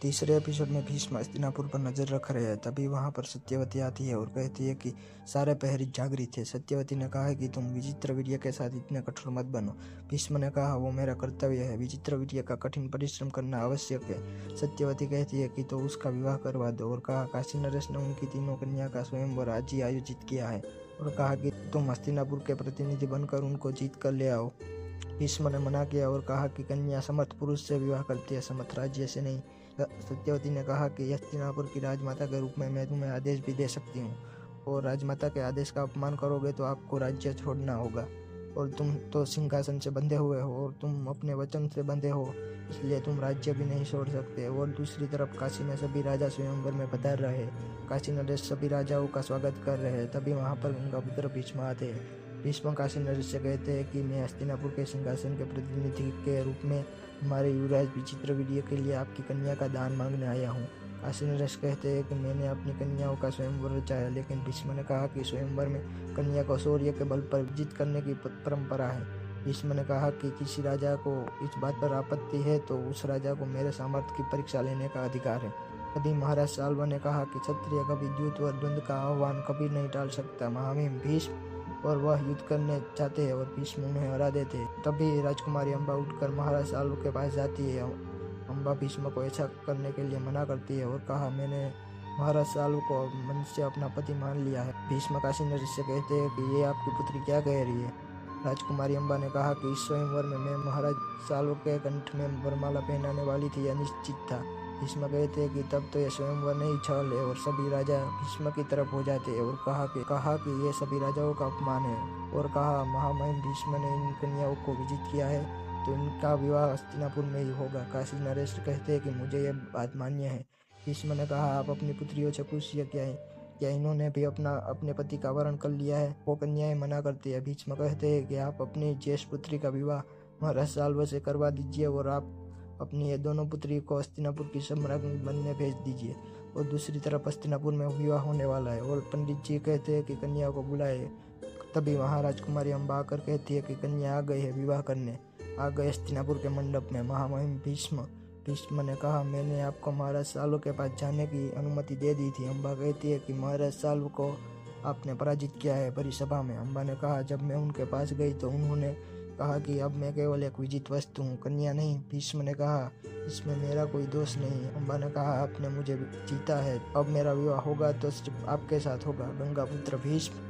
तीसरे एपिसोड में भीष्म हस्तिनापुर पर नजर रख रहे हैं। तभी वहां पर सत्यवती आती है और कहती है कि सारे प्रहरी जागृत थे। सत्यवती ने कहा है कि तुम विचित्रवीर्य के साथ इतने कठोर मत बनो। भीष्म ने कहा वो मेरा कर्तव्य है, विचित्रवीर्य का कठिन परिश्रम करना आवश्यक है। सत्यवती कहती है कि तो उसका विवाह करवा दो और कहा काशी नरेश ने उनकी तीनों कन्या का स्वयंवर आज ही आयोजित किया है और कहा कि तुम हस्तिनापुर के प्रतिनिधि बनकर उनको जीत कर ले आओ। भीष्म ने मना किया और कहा कि कन्या समर्थ पुरुष से विवाह करती है, समर्थ राज्य से नहीं। सत्यवती ने कहा कि हस्तिनापुर की राजमाता के रूप में मैं तुम्हें आदेश भी दे सकती हूँ और राजमाता के आदेश का अपमान करोगे तो आपको राज्य छोड़ना होगा और तुम तो सिंहासन से बंधे हुए हो और तुम अपने वचन से बंधे हो, इसलिए तुम राज्य भी नहीं छोड़ सकते। और दूसरी तरफ काशी में सभी राजा स्वयंवर में पधार रहे हैं। काशी नरेश सभी राजाओं का स्वागत कर रहे हैं। तभी वहाँ पर उनका पुत्र भीष्म आते हैं। भीष्म काशी नरेश से कहते हैं कि मैं हस्तिनापुर के सिंहासन के प्रतिनिधि के रूप में हमारे युवराज विचित्रवीर्य के लिए आपकी कन्या का दान मांगने आया हूँ। काशी नरेश कहते हैं कि मैंने अपनी कन्याओं का स्वयंवर रचाया, लेकिन भीष्म ने कहा कि स्वयंवर में कन्या को शौर्य के बल पर विजित करने की परंपरा है। भीष्म ने कहा कि किसी राजा को इस बात पर आपत्ति है तो उस राजा को मेरे सामर्थ्य की परीक्षा लेने का अधिकार है। तभी महाराज साल्व ने कहा कि क्षत्रिय कभी युद्ध और द्वंद्व का आह्वान कभी नहीं टाल सकता। महामहिम भीष्म और वह युद्ध करने जाते हैं और भीष्म उन्हें हरा देते हैं। तभी राजकुमारी अम्बा उठकर महाराज साल्व के पास जाती है। अम्बा भीष्म को ऐसा करने के लिए मना करती है और कहा मैंने महाराज साल्व को मन से अपना पति मान लिया है। भीष्म काशी नरेश से कहते हैं कि ये आपकी पुत्री क्या कह रही है। राजकुमारी अम्बा ने कहा कि इस स्वयंवर में मैं महाराज साल्व के कंठ में वरमाला पहनाने वाली थी, यह निश्चित था। भीष्म कहते हैं कि तब तो यह स्वयंवर नहीं छल है और सभी राजा भीष्म की तरफ हो जाते हैं और कहा कि ये सभी राजाओं का अपमान है और कहा महामहिम भीष्म ने इन कन्याओं को विजित किया है तो इनका विवाह हस्तिनापुर में ही होगा। काशी नरेश कहते हैं कि मुझे यह बात मान्य है। भीष्म ने कहा आप अपनी पुत्रियों से पूछिए क्या इन्होंने भी अपने पति का वरण कर लिया है। वो कन्याएं मना करती है। भीष्म कहते हैं कि आप अपनी ज्येष्ठ पुत्री का विवाह महाराज साल्व से करवा दीजिए और आप अपनी ये दोनों पुत्री को हस्तिनापुर की सम्राज्ञी बनने भेज दीजिए। और दूसरी तरफ हस्तिनापुर में विवाह होने वाला है और पंडित जी कहते हैं कि कन्या को बुलाए। तभी वहाँ राजकुमारी अम्बा आकर कहती है कि कन्या आ गई है, विवाह करने आ गए हस्तिनापुर के मंडप में। महामहिम भीष्म ने कहा मैंने आपको महाराज साल्व के पास जाने की अनुमति दे दी थी। अम्बा कहती है कि महाराज साल्व को आपने पराजित किया है बड़ी सभा में। अम्बा ने कहा जब मैं उनके पास गई तो उन्होंने कहा कि अब मैं केवल एक विजित वस्तु हूँ, कन्या नहीं। भीष्म ने कहा इसमें मेरा कोई दोष नहीं। अम्बा ने कहा आपने मुझे जीता है, अब मेरा विवाह होगा तो सिर्फ आपके साथ होगा। गंगा पुत्र भीष्म